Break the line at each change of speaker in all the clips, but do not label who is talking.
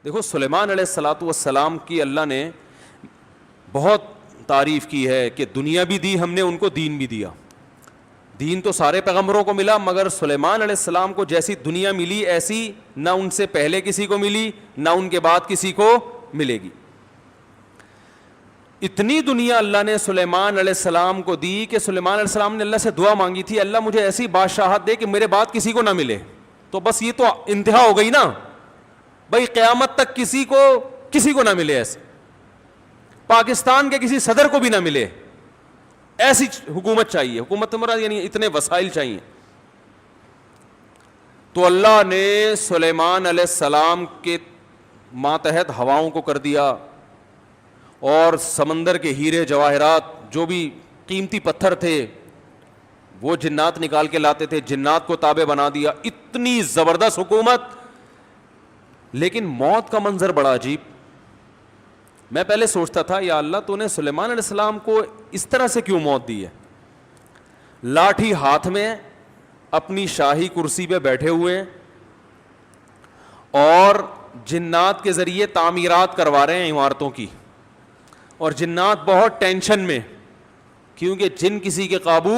دیکھو سلیمان علیہ الصلوۃ والسلام کی اللہ نے بہت تعریف کی ہے کہ دنیا بھی دی ہم نے ان کو, دین بھی دیا. دین تو سارے پیغمبروں کو ملا, مگر سلیمان علیہ السلام کو جیسی دنیا ملی ایسی نہ ان سے پہلے کسی کو ملی نہ ان کے بعد کسی کو ملے گی. اتنی دنیا اللہ نے سلیمان علیہ السلام کو دی کہ سلیمان علیہ السلام نے اللہ سے دعا مانگی تھی, اللہ مجھے ایسی بادشاہت دے کہ میرے بعد کسی کو نہ ملے. تو بس یہ تو انتہا ہو گئی نا بھائی, قیامت تک کسی کو نہ ملے, ایسے پاکستان کے کسی صدر کو بھی نہ ملے, ایسی حکومت چاہیے. حکومت مراد یعنی اتنے وسائل چاہیے. تو اللہ نے سلیمان علیہ السلام کے ماتحت ہواؤں کو کر دیا, اور سمندر کے ہیرے جواہرات جو بھی قیمتی پتھر تھے وہ جنات نکال کے لاتے تھے, جنات کو تابع بنا دیا. اتنی زبردست حکومت. لیکن موت کا منظر بڑا عجیب. میں پہلے سوچتا تھا یا اللہ تو نے سلیمان علیہ السلام کو اس طرح سے کیوں موت دی ہے؟ لاٹھی ہاتھ میں, اپنی شاہی کرسی پہ بیٹھے ہوئے, اور جنات کے ذریعے تعمیرات کروا رہے ہیں عمارتوں کی, اور جنات بہت ٹینشن میں, کیونکہ جن کسی کے قابو,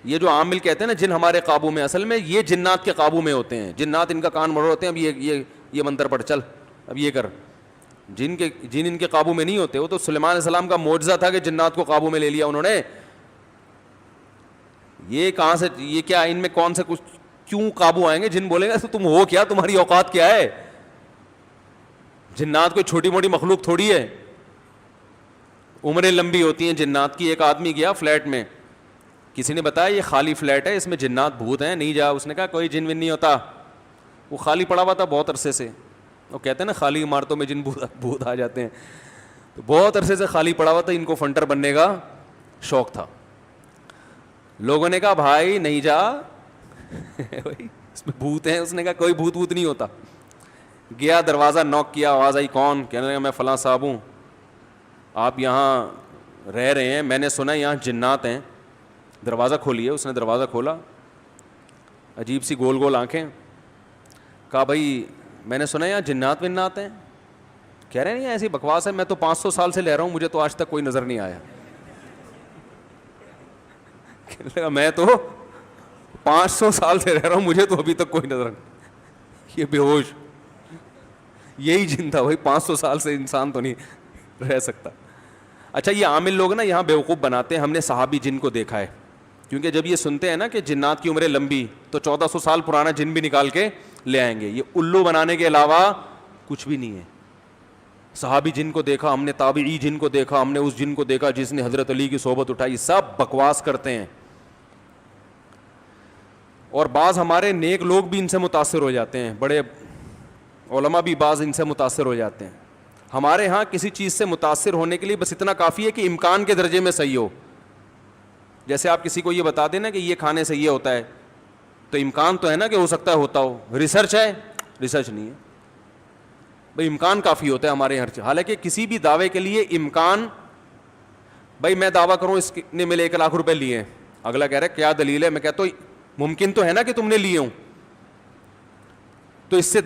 یہ جو عامل کہتے ہیں نا جن ہمارے قابو میں, اصل میں یہ جنات کے قابو میں ہوتے ہیں. جنات ان کا کان مروڑ ہوتے ہیں, اب یہ منتر پڑھ چل, اب یہ کر. جن ان کے قابو میں نہیں ہوتے. وہ تو سلیمان علیہ السلام کا معجزہ تھا کہ جنات کو قابو میں لے لیا انہوں نے. یہ کہاں سے, یہ کیا ان میں کون سے کچھ کیوں قابو آئیں گے؟ جن بولیں گے تم ہو کیا, تمہاری اوقات کیا ہے؟ جنات کوئی چھوٹی موٹی مخلوق تھوڑی ہے, عمریں لمبی ہوتی ہیں جنات کی. ایک آدمی گیا فلیٹ میں, کسی نے بتایا یہ خالی فلیٹ ہے, اس میں جنات بھوت ہیں, نہیں جا. اس نے کہا کوئی جن ون نہیں ہوتا. وہ خالی پڑا ہوا تھا بہت عرصے سے. وہ کہتے ہیں نا خالی عمارتوں میں جن بھوت آ جاتے ہیں. تو بہت عرصے سے خالی پڑا ہوا تھا, ان کو فنٹر بننے کا شوق تھا. لوگوں نے کہا بھائی نہیں جا, اس میں بھوت ہیں. اس نے کہا کوئی بھوت نہیں ہوتا. گیا, دروازہ نوک کیا, آواز آئی کون؟ کہنے لگا میں فلاں صاحب ہوں, آپ یہاں رہ رہے ہیں, میں نے سنا یہاں جنات ہیں, دروازہ کھولیے. اس نے دروازہ کھولا, عجیب سی گول گول آنکھیں. کہا بھائی میں نے سنا یہاں جنات ونات ہیں. کہہ رہے ہیں یہ ایسی بکواس ہے, میں تو 500 سال سے لے رہا ہوں, مجھے تو آج تک کوئی نظر نہیں آیا. کہنے لگا میں تو 500 سال سے رہ رہا ہوں, مجھے تو ابھی تک کوئی نظر نہیں. یہ بے ہوش, یہی جن تھا. وہی 500 سال سے انسان تو نہیں رہ سکتا. اچھا یہ عامل لوگ نا یہاں بیوقوف بناتے ہیں. ہم نے صحابی جن کو دیکھا ہے, کیونکہ جب یہ سنتے ہیں نا کہ جنات کی عمریں لمبی, تو 1400 سال پرانا جن بھی نکال کے لے آئیں گے. یہ الو بنانے کے علاوہ کچھ بھی نہیں ہے. صحابی جن کو دیکھا ہم نے, تابعی جن کو دیکھا ہم نے, اس جن کو دیکھا جس نے حضرت علی کی صحبت اٹھائی. سب بکواس کرتے ہیں. اور بعض ہمارے نیک لوگ بھی ان سے متاثر ہو جاتے ہیں, بڑے علماء بھی بعض ان سے متاثر ہو جاتے ہیں. ہمارے ہاں کسی چیز سے متاثر ہونے کے لیے بس اتنا کافی ہے کہ امکان کے درجے میں صحیح ہو. جیسے آپ کسی کو یہ بتا دیں نا کہ یہ کھانے سے یہ ہوتا ہے, تو امکان تو ہے نا کہ ہو سکتا ہے ہوتا ہو. ریسرچ ہے؟ ریسرچ نہیں ہے بھائی, امکان کافی ہوتا ہے ہمارے یہاں. حالانکہ کسی بھی دعوے کے لیے امکان, بھائی میں دعویٰ کروں اس نے میرے 1 لاکھ روپے لیے ہیں, اگلا کہہ رہا ہے کیا دلیل ہے, میں کہتا ہوں ممکن تو ہے نا کہ تم نے لیے ہوں, تو اس سے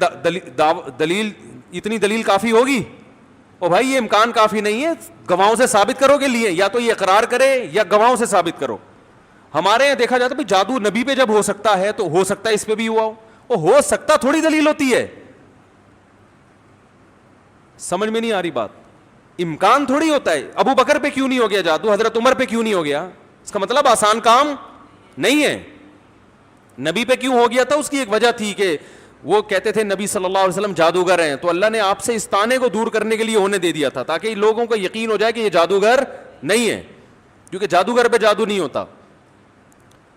دلیل اتنی دلیل کافی ہوگی. اور بھائی یہ امکان کافی نہیں ہے, گواہوں سے ثابت کرو کہ لیے, یا تو یہ اقرار کرے یا گواہوں سے ثابت کرو. ہمارے یہاں دیکھا جاتا ہے جادو نبی پہ جب ہو سکتا ہے تو ہو سکتا ہے اس پہ بھی ہوا ہو. وہ ہو سکتا تھوڑی دلیل ہوتی ہے. سمجھ میں نہیں آ رہی بات. امکان تھوڑی ہوتا ہے. ابو بکر پہ کیوں نہیں ہو گیا جادو, حضرت عمر پہ کیوں نہیں ہو گیا, اس کا مطلب آسان کام نہیں ہے. نبی پہ کیوں ہو گیا تھا, اس کی ایک وجہ تھی کہ وہ کہتے تھے نبی صلی اللہ علیہ وسلم جادوگر ہیں, تو اللہ نے آپ سے اس طعنے کو دور کرنے کے لیے ہونے دے دیا تھا, تاکہ لوگوں کو یقین ہو جائے کہ یہ جادوگر نہیں ہے, کیونکہ جادوگر پہ جادو نہیں ہوتا.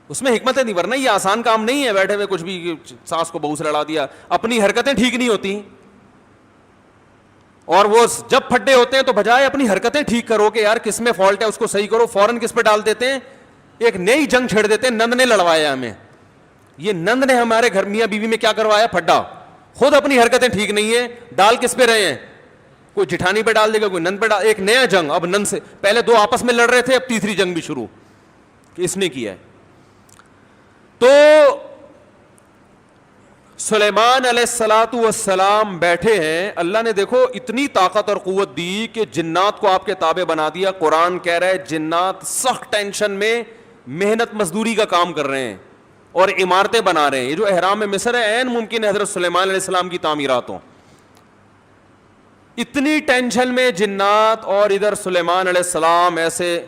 اس میں حکمتیں نہیں, ورنہ یہ آسان کام نہیں ہے بیٹھے ہوئے کچھ بھی ساس کو بہو سے لڑا دیا. اپنی حرکتیں ٹھیک نہیں ہوتی, اور وہ جب پھڈے ہوتے ہیں تو بجائے اپنی حرکتیں ٹھیک کرو کہ یار کس میں فالٹ ہے اس کو صحیح کرو, فوراً کس پہ ڈال دیتے ہیں, ایک نئی جنگ چھیڑ دیتے ہیں. نند نے لڑوایا ہمیں, یہ نند نے ہمارے گھر میاں بیوی میں کیا کروایا, پھڈا. خود اپنی حرکتیں ٹھیک نہیں ہے, ڈال کس پہ رہے ہیں, کوئی جٹھانی پہ ڈال دے گا, کوئی نند پہ ڈال. ایک نیا جنگ, اب نند سے پہلے 2 آپس میں لڑ رہے تھے, اب تیسری جنگ بھی شروع کہ اس نے کیا ہے. تو سلیمان علیہ الصلوۃ والسلام بیٹھے ہیں, اللہ نے دیکھو اتنی طاقت اور قوت دی کہ جنات کو آپ کے تابع بنا دیا. قرآن کہہ رہا ہے جنات سخت ٹینشن میں محنت مزدوری کا کام کر رہے ہیں اور عمارتیں بنا رہے ہیں. یہ جو احرام مصر ہے عین ممکن ہے حضرت سلیمان علیہ السلام کی تعمیرات ہوں. اتنی ٹینشن میں جنات, اور ادھر سلیمان علیہ السلام ایسے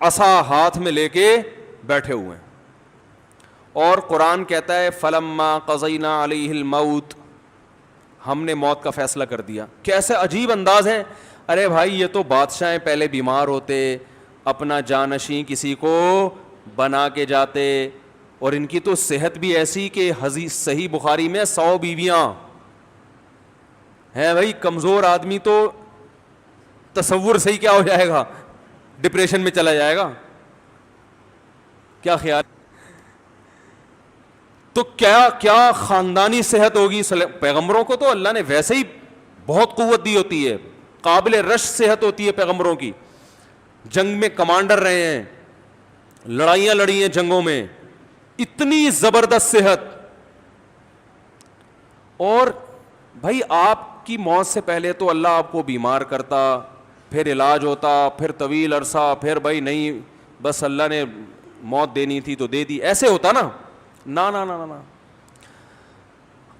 عصا ہاتھ میں لے کے بیٹھے ہوئے ہیں. اور قرآن کہتا ہے فلما قضینا علیہ الموت, ہم نے موت کا فیصلہ کر دیا. کیسے عجیب انداز ہے. ارے بھائی یہ تو بادشاہ پہلے بیمار ہوتے, اپنا جانشین کسی کو بنا کے جاتے, اور ان کی تو صحت بھی ایسی کہ حدیث صحیح بخاری میں 100 بیویاں ہیں. بھائی کمزور آدمی تو تصور صحیح کیا ہو جائے گا, ڈپریشن میں چلا جائے گا. کیا خیال, تو کیا کیا خاندانی صحت ہوگی. پیغمبروں کو تو اللہ نے ویسے ہی بہت قوت دی ہوتی ہے, قابل رش صحت ہوتی ہے پیغمبروں کی. جنگ میں کمانڈر رہے ہیں, لڑائیاں لڑی ہیں جنگوں میں, اتنی زبردست صحت. اور بھائی آپ کی موت سے پہلے تو اللہ آپ کو بیمار کرتا, پھر علاج ہوتا, پھر طویل عرصہ, پھر بھائی نہیں بس اللہ نے موت دینی تھی تو دے دی, ایسے ہوتا نا. نا نا نا نا.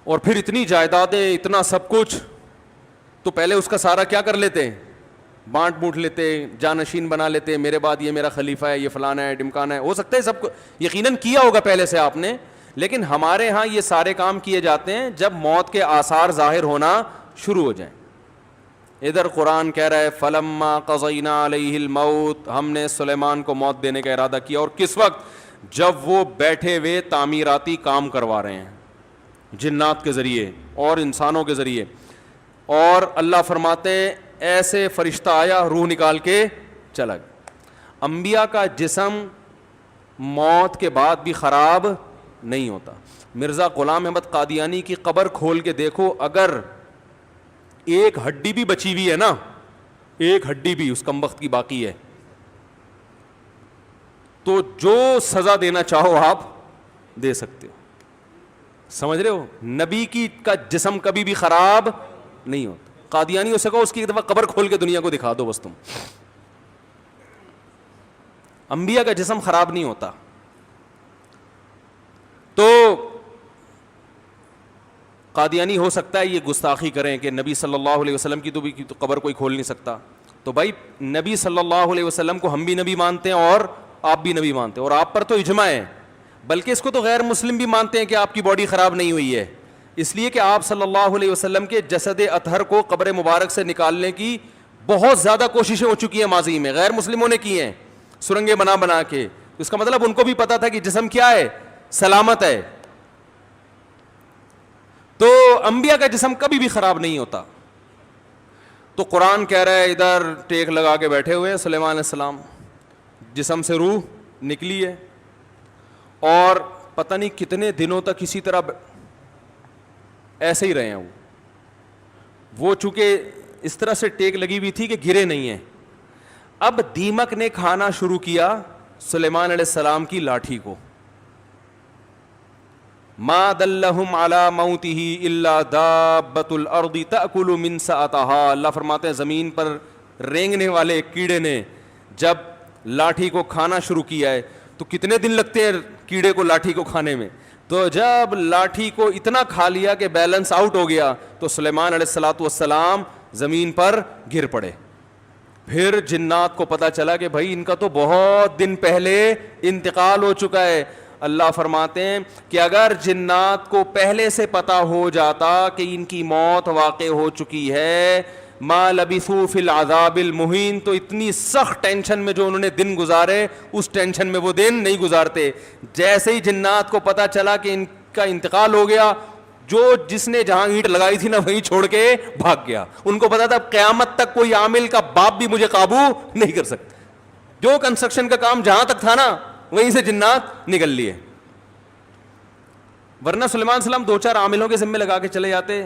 اور پھر اتنی جائیدادیں, اتنا سب کچھ, تو پہلے اس کا سارا کیا کر لیتے, بانٹ بوٹ لیتے, جانشین بنا لیتے, میرے بعد یہ میرا خلیفہ ہے, یہ فلانا ہے, ڈمکانا ہے. ہو سکتا ہے سب کو یقیناً کیا ہوگا پہلے سے آپ نے, لیکن ہمارے ہاں یہ سارے کام کیے جاتے ہیں جب موت کے آثار ظاہر ہونا شروع ہو جائیں. ادھر قرآن کہہ رہا ہے فلما قضینا علیہ الموت, ہم نے سلیمان کو موت دینے کا ارادہ کیا. اور کس وقت, جب وہ بیٹھے ہوئے تعمیراتی کام کروا رہے ہیں جنات کے ذریعے اور انسانوں کے ذریعے. اور اللہ فرماتے ہیں ایسے فرشتہ آیا, روح نکال کے چلا گیا. انبیاء کا جسم موت کے بعد بھی خراب نہیں ہوتا. مرزا غلام احمد قادیانی کی قبر کھول کے دیکھو, اگر ایک ہڈی بھی بچی ہوئی ہے نا, ایک ہڈی بھی اس کمبخت کی باقی ہے, تو جو سزا دینا چاہو آپ دے سکتے ہو. سمجھ رہے ہو, نبی کی کا جسم کبھی بھی خراب نہیں ہوتا. قادیانی ہو سکو اس کی ایک دفعہ قبر کھول کے دنیا کو دکھا دو بس تم. انبیاء کا جسم خراب نہیں ہوتا. تو قادیانی ہو سکتا ہے یہ گستاخی کریں کہ نبی صلی اللہ علیہ وسلم کی تو قبر کوئی کھول نہیں سکتا. تو بھائی نبی صلی اللہ علیہ وسلم کو ہم بھی نبی مانتے ہیں اور آپ بھی نبی مانتے ہیں, اور آپ پر تو اجماع ہے, بلکہ اس کو تو غیر مسلم بھی مانتے ہیں کہ آپ کی باڈی خراب نہیں ہوئی ہے, اس لیے کہ آپ صلی اللہ علیہ وسلم کے جسد اطہر کو قبر مبارک سے نکالنے کی بہت زیادہ کوششیں ہو چکی ہیں ماضی میں, غیر مسلموں نے کی ہیں سرنگیں بنا بنا کے. اس کا مطلب ان کو بھی پتا تھا کہ جسم کیا ہے, سلامت ہے. تو انبیاء کا جسم کبھی بھی خراب نہیں ہوتا. تو قرآن کہہ رہا ہے ادھر ٹیک لگا کے بیٹھے ہوئے سلیمان علیہ السلام, جسم سے روح نکلی ہے, اور پتہ نہیں کتنے دنوں تک اسی طرح ایسے ہی رہے ہیں. وہ چونکہ اس طرح سے ٹیک لگی ہوئی تھی کہ گرے نہیں ہیں. اب دیمک نے کھانا شروع کیا سلیمان علیہ السلام کی لاٹھی کو. ما دلہم علی موتہ الا دابۃ الارض تأکل من سأتہا. اللہ فرماتے ہیں زمین پر رینگنے والے کیڑے نے جب لاٹھی کو کھانا شروع کیا ہے, تو کتنے دن لگتے ہیں کیڑے کو لاٹھی کو کھانے میں, تو جب لاٹھی کو اتنا کھا لیا کہ بیلنس آؤٹ ہو گیا تو سلیمان علیہ الصلوۃ والسلام زمین پر گر پڑے. پھر جنات کو پتا چلا کہ بھائی ان کا تو بہت دن پہلے انتقال ہو چکا ہے. اللہ فرماتے ہیں کہ اگر جنات کو پہلے سے پتا ہو جاتا کہ ان کی موت واقع ہو چکی ہے, ما لبثوا فی العذاب المہین, تو اتنی سخت ٹینشن میں جو انہوں نے دن گزارے اس ٹینشن میں وہ دن نہیں گزارتے. جیسے ہی جنات کو پتا چلا کہ ان کا انتقال ہو گیا, جس نے جہاں اینٹ لگائی تھی نا وہیں چھوڑ کے بھاگ گیا. ان کو پتا تھا قیامت تک کوئی عامل کا باپ بھی مجھے قابو نہیں کر سکتا. جو کنسٹرکشن کا کام جہاں تک تھا نا وہیں سے جنات نکل لیے. ورنہ سلیمان السلام 2-4 عاملوں کے ذمے لگا کے چلے جاتے,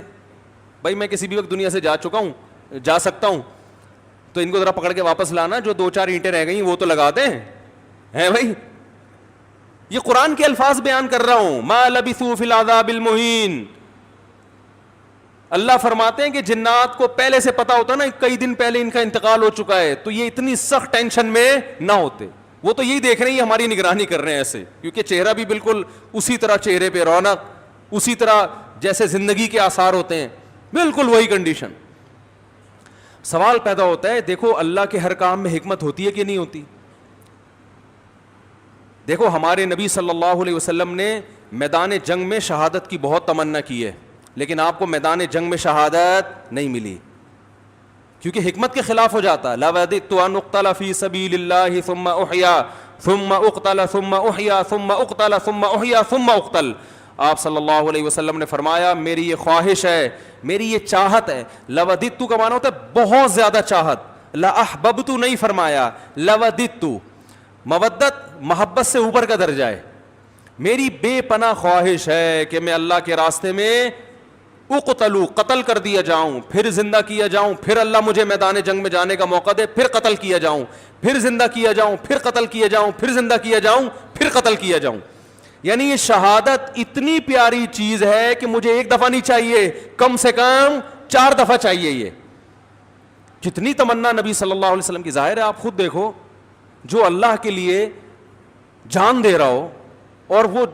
بھائی میں کسی بھی وقت دنیا سے جا چکا ہوں, جا سکتا ہوں, تو ان کو ذرا پکڑ کے واپس لانا, جو 2-4 اینٹیں رہ گئی وہ تو لگا دیں ہیں بھائی. یہ قرآن کے الفاظ بیان کر رہا ہوں. ما لبثوا فی العذاب المہین. اللہ فرماتے ہیں کہ جنات کو پہلے سے پتا ہوتا نا کئی دن پہلے ان کا انتقال ہو چکا ہے تو یہ اتنی سخت ٹینشن میں نہ ہوتے. وہ تو یہی دیکھ رہے ہیں ہماری نگرانی کر رہے ہیں ایسے, کیونکہ چہرہ بھی بالکل اسی طرح, چہرے پہ رونق اسی طرح جیسے زندگی کے آثار ہوتے ہیں, بالکل وہی کنڈیشن. سوال پیدا ہوتا ہے, دیکھو اللہ کے ہر کام میں حکمت ہوتی ہے کہ نہیں ہوتی؟ دیکھو ہمارے نبی صلی اللہ علیہ وسلم نے میدان جنگ میں شہادت کی بہت تمنا کی ہے, لیکن آپ کو میدان جنگ میں شہادت نہیں ملی کیونکہ حکمت کے خلاف ہو جاتا. لَوَدِدتُّ أَنْ أُقْتَلَ فِي سَبِيلِ اللَّهِ ثُمَّ أُحْيَا ثُمَّ أُقْتَلَ ثُمَّ أُحْيَا ثُمَّ أُقْتَلَ ثُمَّ أُحْيَا ثُمَّ أُقْتَلَ. آپ صلی اللہ علیہ وسلم نے فرمایا میری یہ خواہش ہے, میری یہ چاہت ہے. لَوَدِدتُّ کا معنی ہوتا ہے بہت زیادہ چاہت, لَأَحْبَبْتُ نہیں فرمایا, لَوَدِدتُّ. مودت محبت سے اوپر کا درجہ ہے. میری بے پناہ خواہش ہے کہ میں اللہ کے راستے میں اقتلو, قتل کر دیا جاؤں, پھر زندہ کیا جاؤں, پھر اللہ مجھے میدان جنگ میں جانے کا موقع دے, پھر قتل کیا جاؤں, پھر زندہ کیا جاؤں, پھر قتل کیا جاؤں, پھر زندہ کیا جاؤں, پھر قتل کیا جاؤں. یعنی یہ شہادت اتنی پیاری چیز ہے کہ مجھے ایک دفعہ نہیں چاہیے, کم سے کم 4 دفعہ چاہیے. یہ کتنی تمنا نبی صلی اللہ علیہ وسلم کی. ظاہر ہے آپ خود دیکھو, جو اللہ کے لیے جان دے رہا ہو اور وہ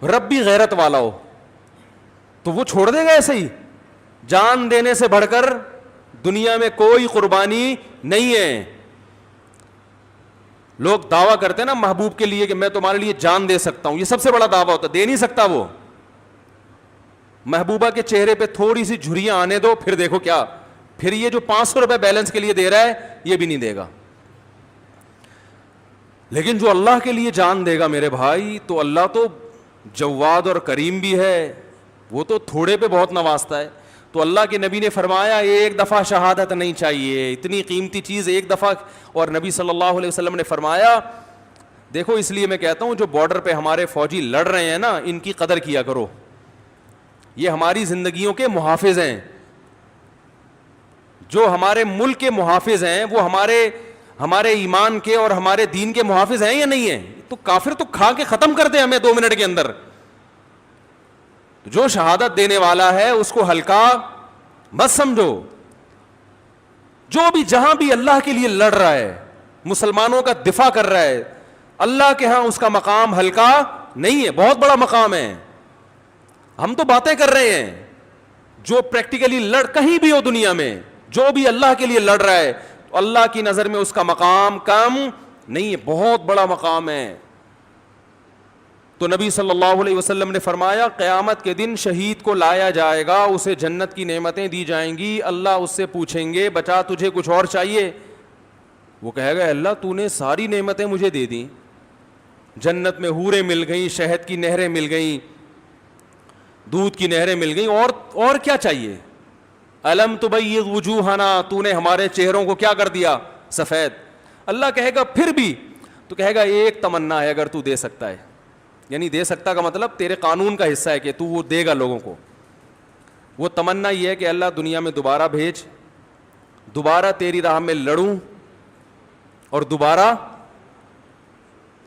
ربی غیرت والا ہو تو وہ چھوڑ دے گا ایسے ہی؟ جان دینے سے بڑھ کر دنیا میں کوئی قربانی نہیں ہے. لوگ دعویٰ کرتے ہیں نا محبوب کے لیے کہ میں تمہارے لیے جان دے سکتا ہوں, یہ سب سے بڑا دعویٰ ہوتا ہے. دے نہیں سکتا وہ. محبوبہ کے چہرے پہ تھوڑی سی جھریاں آنے دو, پھر دیکھو کیا, پھر یہ جو 500 روپے بیلنس کے لیے دے رہا ہے یہ بھی نہیں دے گا. لیکن جو اللہ کے لیے جان دے گا میرے بھائی, تو اللہ تو جواد اور کریم بھی ہے, وہ تو تھوڑے پہ بہت نوازتا ہے. تو اللہ کے نبی نے فرمایا ایک دفعہ شہادت نہیں چاہیے, اتنی قیمتی چیز ایک دفعہ. اور نبی صلی اللہ علیہ وسلم نے فرمایا دیکھو اس لیے میں کہتا ہوں جو بارڈر پہ ہمارے فوجی لڑ رہے ہیں نا, ان کی قدر کیا کرو. یہ ہماری زندگیوں کے محافظ ہیں. جو ہمارے ملک کے محافظ ہیں وہ ہمارے ایمان کے اور ہمارے دین کے محافظ ہیں یا نہیں ہیں؟ تو کافر تو کھا کے ختم کر دے ہمیں 2 منٹ کے اندر. جو شہادت دینے والا ہے اس کو ہلکا مت سمجھو. جو بھی جہاں بھی اللہ کے لیے لڑ رہا ہے, مسلمانوں کا دفاع کر رہا ہے, اللہ کے ہاں اس کا مقام ہلکا نہیں ہے, بہت بڑا مقام ہے. ہم تو باتیں کر رہے ہیں, جو پریکٹیکلی لڑ کہیں بھی ہو دنیا میں, جو بھی اللہ کے لیے لڑ رہا ہے تو اللہ کی نظر میں اس کا مقام کم نہیں ہے, بہت بڑا مقام ہے. تو نبی صلی اللہ علیہ وسلم نے فرمایا قیامت کے دن شہید کو لایا جائے گا, اسے جنت کی نعمتیں دی جائیں گی. اللہ اس سے پوچھیں گے بچا تجھے کچھ اور چاہیے؟ وہ کہے گا اللہ تو نے ساری نعمتیں مجھے دے دیں, جنت میں حوریں مل گئیں, شہد کی نہریں مل گئیں, دودھ کی نہریں مل گئیں, اور کیا چاہیے؟ الم تبیض وجوہنا, تو نے ہمارے چہروں کو کیا کر دیا؟ سفید. اللہ کہے گا پھر بھی؟ تو کہے گا ایک تمنا ہے اگر تو دے سکتا ہے. یعنی دے سکتا کا مطلب تیرے قانون کا حصہ ہے کہ تو وہ دے گا لوگوں کو. وہ تمنا یہ ہے کہ اللہ دنیا میں دوبارہ بھیج, دوبارہ تیری راہ میں لڑوں اور دوبارہ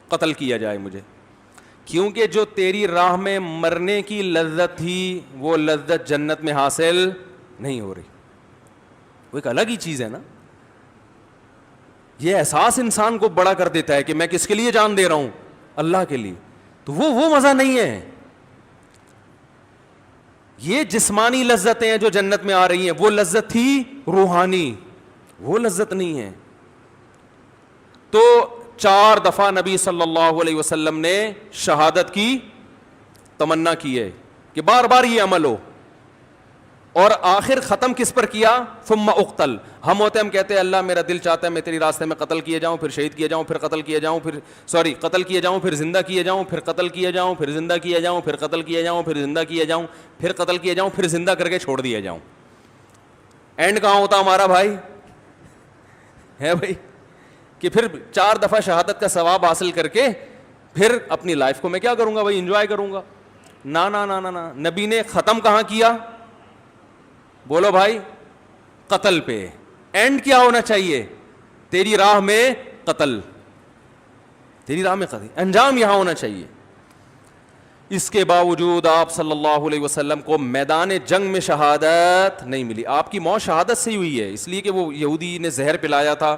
قتل کیا جائے مجھے, کیونکہ جو تیری راہ میں مرنے کی لذت تھی وہ لذت جنت میں حاصل نہیں ہو رہی. وہ ایک الگ ہی چیز ہے نا. یہ احساس انسان کو بڑا کر دیتا ہے کہ میں کس کے لیے جان دے رہا ہوں؟ اللہ کے لیے. تو وہ مزہ نہیں ہے. یہ جسمانی لذتیں ہیں جو جنت میں آ رہی ہیں, وہ لذت تھی روحانی, وہ لذت نہیں ہے. تو 4 دفعہ نبی صلی اللہ علیہ وسلم نے شہادت کی تمنا کی ہے کہ بار بار یہ عمل ہو. اور آخر ختم کس پر کیا؟ ثم اقتل. ہم ہوتے ہم کہتے ہیں اللہ میرا دل چاہتا ہے میں تیری راستے میں قتل کیے جاؤں, پھر شہید کیے جاؤں, پھر قتل کیے جاؤں, قتل کیے جاؤں, پھر زندہ کیے جاؤں, پھر قتل کیے جاؤں, پھر زندہ کیے جاؤں, پھر قتل کیے جاؤں, پھر زندہ کیے جاؤں, پھر قتل کیے جاؤں, پھر زندہ کر کے چھوڑ دیا جاؤں. اینڈ کہاں ہوتا ہمارا بھائی؟ ہے بھائی کہ پھر 4 دفعہ شہادت کا ثواب حاصل کر کے پھر اپنی لائف کو میں کیا کروں گا بھائی؟ انجوائے کروں گا. نا نا نا نا. نبی نے ختم کہاں کیا؟ بولو بھائی, قتل پہ. اینڈ کیا ہونا چاہیے؟ تیری راہ میں قتل. تیری راہ میں قتل، انجام یہاں ہونا چاہیے. اس کے باوجود آپ صلی اللہ علیہ وسلم کو میدان جنگ میں شہادت نہیں ملی. آپ کی موت شہادت سے ہی ہوئی ہے، اس لیے کہ وہ یہودی نے زہر پلایا تھا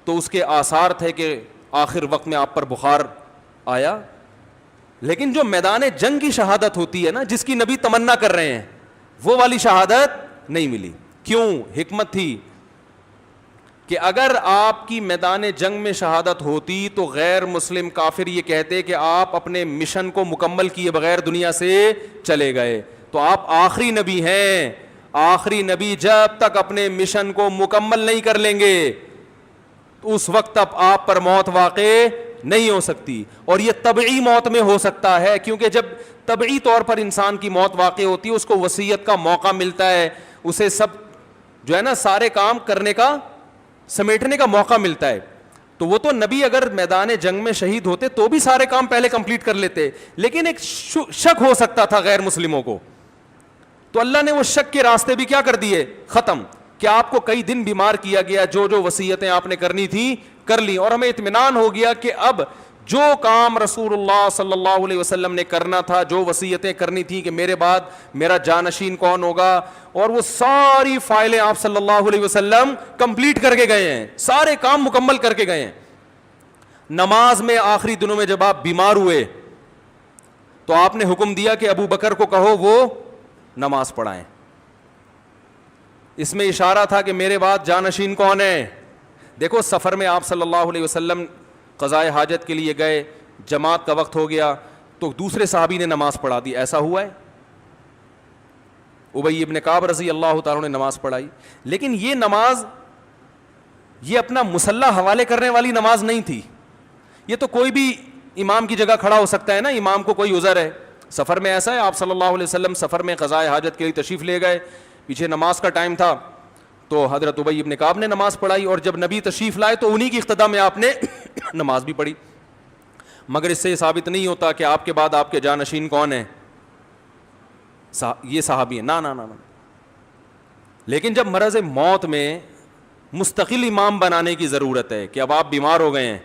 تو اس کے آثار تھے کہ آخر وقت میں آپ پر بخار آیا. لیکن جو میدان جنگ کی شہادت ہوتی ہے نا، جس کی نبی تمنا کر رہے ہیں، وہ والی شہادت نہیں ملی. کیوں؟ حکمت تھی کہ اگر آپ کی میدان جنگ میں شہادت ہوتی تو غیر مسلم کافر یہ کہتے کہ آپ اپنے مشن کو مکمل کیے بغیر دنیا سے چلے گئے. تو آپ آخری نبی ہیں. آخری نبی جب تک اپنے مشن کو مکمل نہیں کر لیں گے تو اس وقت تک آپ پر موت واقع نہیں ہو سکتی. اور یہ طبعی موت میں ہو سکتا ہے، کیونکہ جب طبعی طور پر انسان کی موت واقع ہوتی ہے، اس کو وصیت کا موقع ملتا ہے، اسے سب جو ہے نا سارے کام کرنے کا، سمیٹنے کا موقع ملتا ہے. تو وہ تو نبی اگر میدان جنگ میں شہید ہوتے تو بھی سارے کام پہلے کمپلیٹ کر لیتے. لیکن ایک شک ہو سکتا تھا غیر مسلموں کو، تو اللہ نے وہ شک کے راستے بھی کیا کر دیے؟ ختم. کہ آپ کو کئی دن بیمار کیا گیا، جو جو وصیتیں آپ نے کرنی تھی کر لی، اور ہمیں اطمینان ہو گیا کہ اب جو کام رسول اللہ صلی اللہ علیہ وسلم نے کرنا تھا، جو وصیتیں کرنی تھی کہ میرے بعد میرا جانشین کون ہوگا، اور وہ ساری فائلیں آپ صلی اللہ علیہ وسلم کمپلیٹ کر کے گئے ہیں، سارے کام مکمل کر کے گئے ہیں. نماز میں آخری دنوں میں جب آپ بیمار ہوئے تو آپ نے حکم دیا کہ ابو بکر کو کہو وہ نماز پڑھائیں. اس میں اشارہ تھا کہ میرے بعد جانشین کون ہے. دیکھو سفر میں آپ صلی اللہ علیہ وسلم قضائے حاجت کے لیے گئے، جماعت کا وقت ہو گیا تو دوسرے صحابی نے نماز پڑھا دی. ایسا ہوا ہے؟ ابی ابن کعب رضی اللہ تعالیٰ نے نماز پڑھائی. لیکن یہ نماز یہ اپنا مسلح حوالے کرنے والی نماز نہیں تھی. یہ تو کوئی بھی امام کی جگہ کھڑا ہو سکتا ہے نا. امام کو کوئی عذر ہے، سفر میں ایسا ہے، آپ صلی اللہ علیہ وسلم سفر میں قضائے حاجت کے لیے تشریف لے گئے، پیچھے نماز کا ٹائم تھا تو حضرت ابی ابن کعب نے نماز پڑھائی، اور جب نبی تشریف لائے تو انہی کی اقتدا میں آپ نے نماز بھی پڑھی. مگر اس سے یہ ثابت نہیں ہوتا کہ آپ کے بعد آپ کے جانشین کون ہیں، یہ صحابی ہیں. نا. لیکن جب مرض موت میں مستقل امام بنانے کی ضرورت ہے کہ اب آپ بیمار ہو گئے ہیں،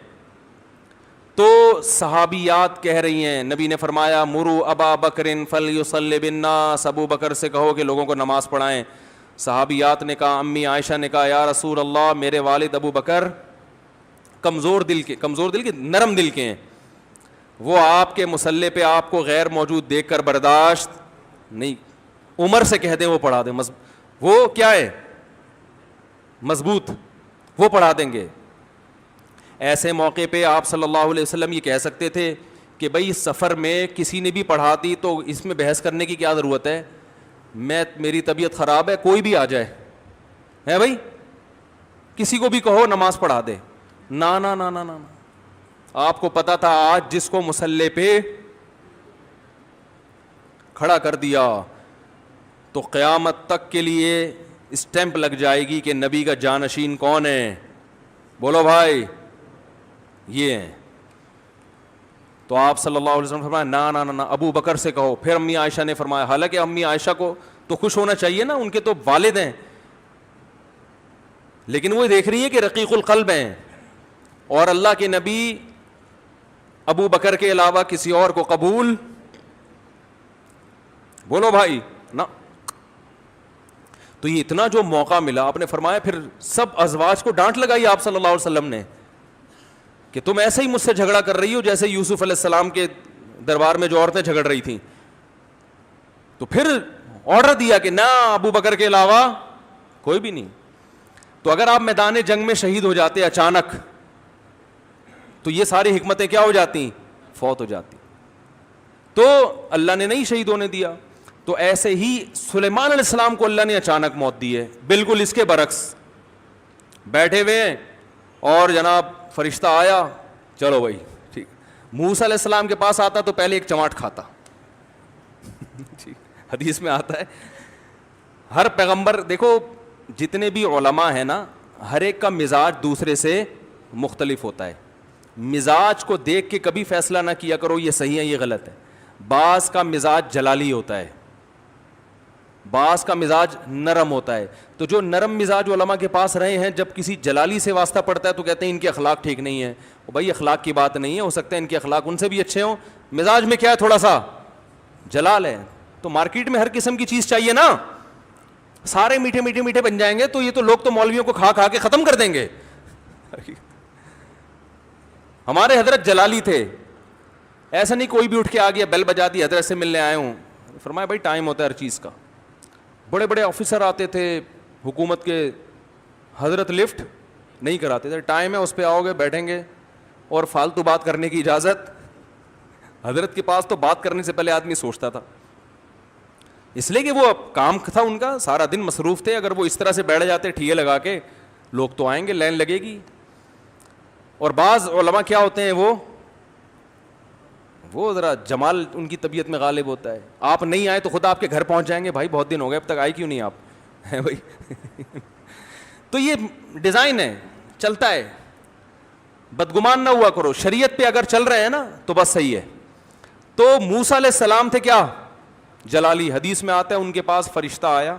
تو صحابیات کہہ رہی ہیں، نبی نے فرمایا مرو ابا بکر فلیصلی بالناس، ابو بکر سے کہو کہ لوگوں کو نماز پڑھائیں. صحابیات نے کہا، امی عائشہ نے کہا یا رسول اللہ میرے والد ابو بکر کمزور دل کے نرم دل کے ہیں، وہ آپ کے مصلی پہ آپ کو غیر موجود دیکھ کر برداشت نہیں. عمر سے کہہ دیں وہ پڑھا دیں، وہ کیا ہے مضبوط، وہ پڑھا دیں گے. ایسے موقع پہ آپ صلی اللہ علیہ وسلم یہ کہہ سکتے تھے کہ بھئی سفر میں کسی نے بھی پڑھا دی تو اس میں بحث کرنے کی کیا ضرورت ہے، میری طبیعت خراب ہے کوئی بھی آ جائے ہے بھائی، کسی کو بھی کہو نماز پڑھا دے. نا. آپ کو پتا تھا آج جس کو مصلی پہ کھڑا کر دیا تو قیامت تک کے لیے اسٹیمپ لگ جائے گی کہ نبی کا جانشین کون ہے. بولو بھائی یہ ہیں. تو آپ صلی اللہ علیہ وسلم فرمایا نا ابو بکر سے کہو. پھر امی عائشہ نے فرمایا، حالانکہ امی عائشہ کو تو خوش ہونا چاہیے نا، ان کے تو والد ہیں، لیکن وہ دیکھ رہی ہے کہ رقیق القلب ہیں، اور اللہ کے نبی ابو بکر کے علاوہ کسی اور کو قبول، بولو بھائی نا. تو یہ اتنا جو موقع ملا، آپ نے فرمایا پھر سب ازواج کو ڈانٹ لگائی آپ صلی اللہ علیہ وسلم نے کہ تم ایسے ہی مجھ سے جھگڑا کر رہی ہو جیسے یوسف علیہ السلام کے دربار میں جو عورتیں جھگڑ رہی تھیں. تو پھر آرڈر دیا کہ نہ ابو بکر کے علاوہ کوئی بھی نہیں. تو اگر آپ میدان جنگ میں شہید ہو جاتے اچانک تو یہ ساری حکمتیں کیا ہو جاتی؟ فوت ہو جاتی. تو اللہ نے نہیں شہید ہونے دیا. تو ایسے ہی سلیمان علیہ السلام کو اللہ نے اچانک موت دی ہے، بالکل اس کے برعکس بیٹھے ہوئے ہیں اور جناب فرشتہ آیا، چلو بھائی ٹھیک. موسیٰ علیہ السلام کے پاس آتا تو پہلے ایک چماٹ کھاتا. حدیث میں آتا ہے ہر پیغمبر، دیکھو جتنے بھی علماء ہیں نا، ہر ایک کا مزاج دوسرے سے مختلف ہوتا ہے. مزاج کو دیکھ کے کبھی فیصلہ نہ کیا کرو یہ صحیح ہے یہ غلط ہے. بعض کا مزاج جلالی ہوتا ہے، بعض کا مزاج نرم ہوتا ہے. تو جو نرم مزاج علماء کے پاس رہے ہیں, جب کسی جلالی سے واسطہ پڑتا ہے تو کہتے ہیں ان کے اخلاق ٹھیک نہیں ہے. بھائی اخلاق کی بات نہیں ہے, ہو سکتا ہے ان کے اخلاق ان سے بھی اچھے ہوں, مزاج میں کیا ہے تھوڑا سا جلال ہے. تو مارکیٹ میں ہر قسم کی چیز چاہیے نا, سارے میٹھے میٹھے میٹھے بن جائیں گے تو یہ تو لوگ تو مولویوں کو کھا کھا کے ختم کر دیں گے. ہمارے حضرت جلالی تھے, ایسا نہیں کوئی بھی اٹھ کے آ گیا بیل بجا دی حضرت سے ملنے آئے ہوں. فرمایا بھائی ٹائم ہوتا ہے ہر چیز کا. بڑے بڑے آفیسر آتے تھے حکومت کے, حضرت لفٹ نہیں کراتے تھے, ٹائم ہے اس پہ آؤ گے بیٹھیں گے, اور فالتو بات کرنے کی اجازت. حضرت کے پاس تو بات کرنے سے پہلے آدمی سوچتا تھا, اس لیے کہ وہ کام تھا ان کا, سارا دن مصروف تھے. اگر وہ اس طرح سے بیٹھ جاتے ٹھیے لگا کے, لوگ تو آئیں گے, لائن لگے گی. اور بعض علماء کیا ہوتے ہیں, وہ ذرا جمال ان کی طبیعت میں غالب ہوتا ہے. آپ نہیں آئے تو خود آپ کے گھر پہنچ جائیں گے, بھائی بہت دن ہو گئے اب تک آئے کیوں نہیں آپ, ہیں بھائی. تو یہ ڈیزائن ہے, چلتا ہے. بدگمان نہ ہوا کرو, شریعت پہ اگر چل رہے ہیں نا تو بس صحیح ہے. تو موسیٰ علیہ السلام تھے کیا, جلالی. حدیث میں آتا ہے ان کے پاس فرشتہ آیا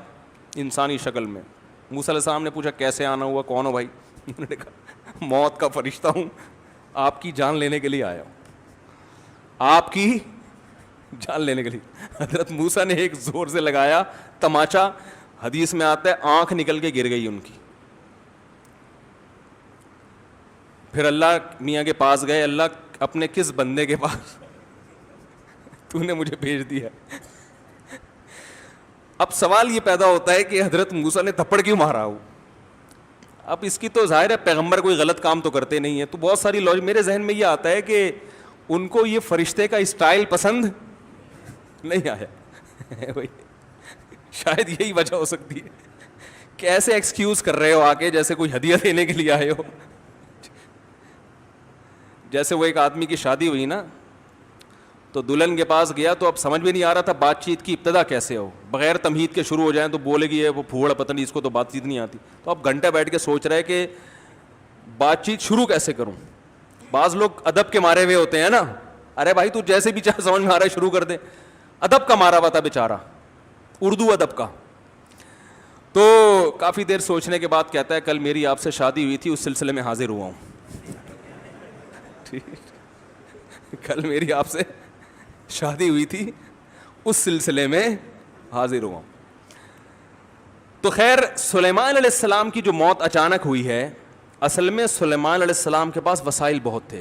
انسانی شکل میں. موسیٰ علیہ السلام نے پوچھا کیسے آنا ہوا, کون ہو بھائی؟ انہوں نے کہا موت کا فرشتہ ہوں, آپ کی جان لینے کے لیے آیا ہوں, آپ کی جان لینے کے لیے. حضرت موسیٰ نے ایک زور سے لگایا تماچا, حدیث میں آتا ہے آنکھ نکل کے گر گئی ان کی. پھر اللہ میاں کے پاس گئے, اللہ اپنے کس بندے کے پاس تو نے مجھے بھیج دیا. اب سوال یہ پیدا ہوتا ہے کہ حضرت موسیٰ نے تھپڑ کیوں مارا ہو. اب اس کی تو ظاہر ہے پیغمبر کوئی غلط کام تو کرتے نہیں ہیں, تو بہت ساری میرے ذہن میں یہ آتا ہے کہ ان کو یہ فرشتے کا اسٹائل پسند نہیں آیا. شاید یہی وجہ ہو سکتی ہے. کیسے ایکسکیوز کر رہے ہو آ کے, جیسے کوئی ہدیہ دینے کے لیے آئے ہو. جیسے وہ ایک آدمی کی شادی ہوئی نا, تو دلہن کے پاس گیا تو اب سمجھ میں نہیں آ رہا تھا بات چیت کی ابتدا کیسے ہو, بغیر تمہید کے شروع ہو جائیں تو بولے گی وہ پھوڑا پتہ نہیں, اس کو تو بات چیت نہیں آتی. تو اب گھنٹہ بیٹھ کے سوچ رہے کہ بات چیت شروع کیسے کروں. بعض لوگ ادب کے مارے ہوئے ہوتے ہیں نا, ارے بھائی تو جیسے بھی چاہے سمجھ میں آ رہا ہے شروع کر دے. ادب کا مارا ہوا تھا بیچارہ, اردو ادب کا. تو کافی دیر سوچنے کے بعد کہتا ہے کل میری آپ سے شادی ہوئی تھی, اس سلسلے میں حاضر ہوا ہوں. کل میری آپ سے شادی ہوئی تھی, اس سلسلے میں حاضر ہوا. تو خیر سلیمان علیہ السلام کی جو موت اچانک ہوئی ہے, اصل میں سلیمان علیہ السلام کے پاس وسائل بہت تھے,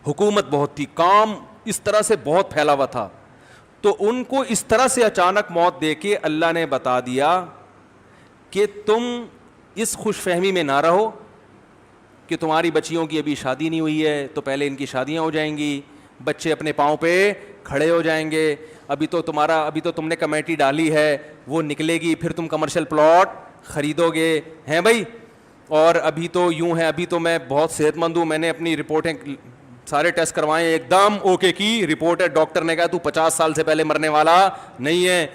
حکومت بہت تھی, کام اس طرح سے بہت پھیلا ہوا تھا. تو ان کو اس طرح سے اچانک موت دے کے اللہ نے بتا دیا کہ تم اس خوش فہمی میں نہ رہو کہ تمہاری بچیوں کی ابھی شادی نہیں ہوئی ہے تو پہلے ان کی شادیاں ہو جائیں گی, بچے اپنے پاؤں پہ کھڑے ہو جائیں گے, ابھی تو تم نے کمیٹی ڈالی ہے وہ نکلے گی, پھر تم کمرشل پلاٹ خریدو گے, ہیں بھائی. اور ابھی تو یوں ہے, ابھی تو میں بہت صحت مند ہوں, میں نے اپنی رپورٹیں سارے ٹیسٹ کروائے, ایک دم اوکے کی رپورٹ ہے, ڈاکٹر نے کہا تو 50 سال سے پہلے مرنے والا نہیں ہے,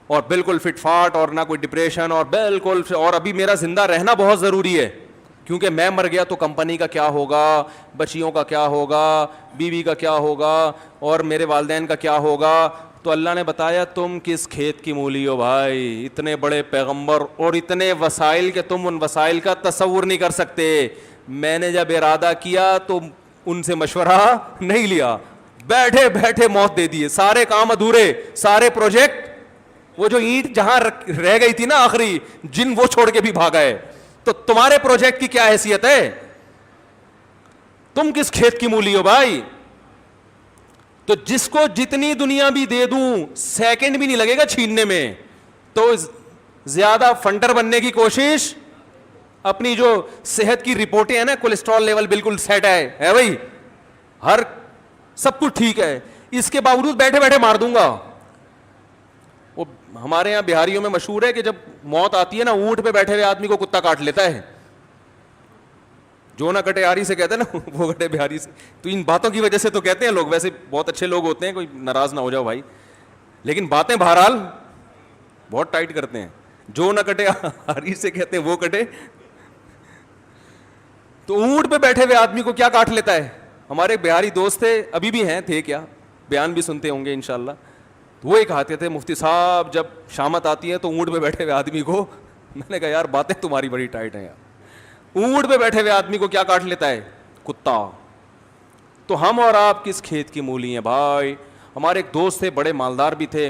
اور بالکل فٹ فاٹ, اور نہ کوئی ڈپریشن, اور بالکل, اور ابھی میرا زندہ رہنا بہت ضروری ہے کیونکہ میں مر گیا تو کمپنی کا کیا ہوگا, بچیوں کا کیا ہوگا, بیوی کا کیا ہوگا, اور میرے والدین کا کیا ہوگا. تو اللہ نے بتایا تم کس کھیت کی مولی ہو بھائی, اتنے بڑے پیغمبر اور اتنے وسائل کہ تم ان وسائل کا تصور نہیں کر سکتے. میں نے جب ارادہ کیا تو ان سے مشورہ نہیں لیا, بیٹھے بیٹھے موت دے دیے, سارے کام ادھورے, سارے پروجیکٹ, وہ جو اینٹ جہاں رہ گئی تھی نا آخری, جن وہ چھوڑ کے بھی بھاگا ہے. تو تمہارے پروجیکٹ کی کیا حیثیت ہے, تم کس کھیت کی مولی ہو بھائی. تو جس کو جتنی دنیا بھی دے دوں سیکنڈ بھی نہیں لگے گا چھیننے میں, تو زیادہ فنڈر بننے کی کوشش, اپنی جو صحت کی رپورٹیں ہیں نا, کولیسٹرول لیول بالکل سیٹ ہے بھائی, ہر سب کچھ ٹھیک ہے, اس کے باوجود بیٹھے بیٹھے مار دوں گا. وہ ہمارے یہاں بہاریوں میں مشہور ہے کہ جب موت آتی ہے نا, اونٹ پہ بیٹھے ہوئے آدمی کو کتا کاٹ لیتا ہے, جو نہ کٹے آری سے کہتے ہیں نا, وہ کٹے بہاری سے. تو ان باتوں کی وجہ سے تو کہتے ہیں لوگ, ویسے بہت اچھے لوگ ہوتے ہیں, کوئی ناراض نہ ہو جاؤ بھائی, لیکن باتیں بہرحال بہت ٹائٹ کرتے ہیں. جو نہ کٹے آری سے کہتے ہیں وہ کٹے. تو اونٹ پہ بیٹھے ہوئے آدمی کو کیا کاٹ لیتا ہے. ہمارے بہاری دوست تھے, ابھی بھی ہیں, تھے کیا, بیان بھی سنتے ہوں گے انشاءاللہ. تو وہ کہتے تھے مفتی صاحب جب شامت آتی ہے تو اونٹ پہ بیٹھے ہوئے آدمی کو, میں نے کہا یار باتیں تمہاری بڑی ٹائٹ ہیں یار, اونٹ پہ بیٹھے ہوئے آدمی کو کیا کاٹ لیتا ہے؟ کتا. تو ہم اور آپ کس کھیت کی مولی ہیں بھائی. ہمارے ایک دوست تھے, بڑے مالدار بھی تھے,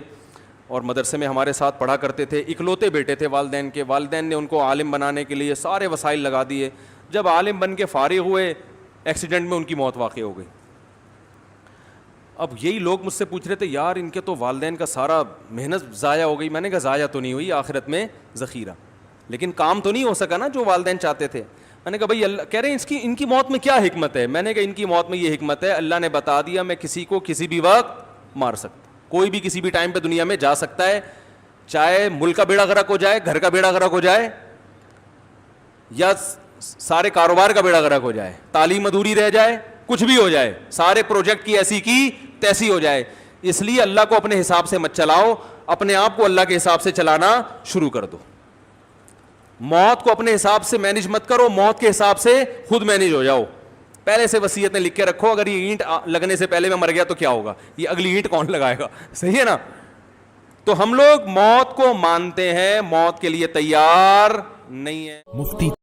اور مدرسے میں ہمارے ساتھ پڑھا کرتے تھے, اکلوتے بیٹے تھے والدین کے. والدین نے ان کو عالم بنانے کے لیے سارے وسائل لگا دیے. جب عالم بن کے فارغ ہوئے, ایکسیڈنٹ میں ان کی موت واقع ہو گئی. اب یہی لوگ مجھ سے پوچھ رہے تھے یار ان کے تو والدین کا سارا محنت ضائع ہو گئی. میں نے کہا ضائع تو نہیں ہوئی, آخرت میں ذخیرہ, لیکن کام تو نہیں ہو سکا نا جو والدین چاہتے تھے. میں نے کہا بھائی اللہ کہہ رہے ہیں ان کی موت میں کیا حکمت ہے؟ میں نے کہا ان کی موت میں یہ حکمت ہے, اللہ نے بتا دیا میں کسی کو کسی بھی وقت مار سکتا. کوئی بھی کسی بھی ٹائم پہ دنیا میں جا سکتا ہے, چاہے ملک کا بیڑا غرق ہو جائے, گھر کا بیڑا غرق ہو جائے, یا سارے کاروبار کا بیڑا غرق ہو جائے, تعلیم ادھوری رہ جائے, کچھ بھی ہو جائے, سارے پروجیکٹ کی ایسی کی تیسی ہو جائے. اس لیے اللہ کو اپنے حساب سے مت چلاؤ, اپنے آپ کو اللہ کے حساب سے چلانا شروع کر دو. موت کو اپنے حساب سے مینج مت کرو, موت کے حساب سے خود مینج ہو جاؤ. پہلے سے وصیتیں لکھ کے رکھو, اگر یہ اینٹ لگنے سے پہلے میں مر گیا تو کیا ہوگا, یہ اگلی اینٹ کون لگائے گا؟ صحیح ہے نا. تو ہم لوگ موت کو مانتے ہیں, موت کے لیے تیار نہیں ہے. مفتی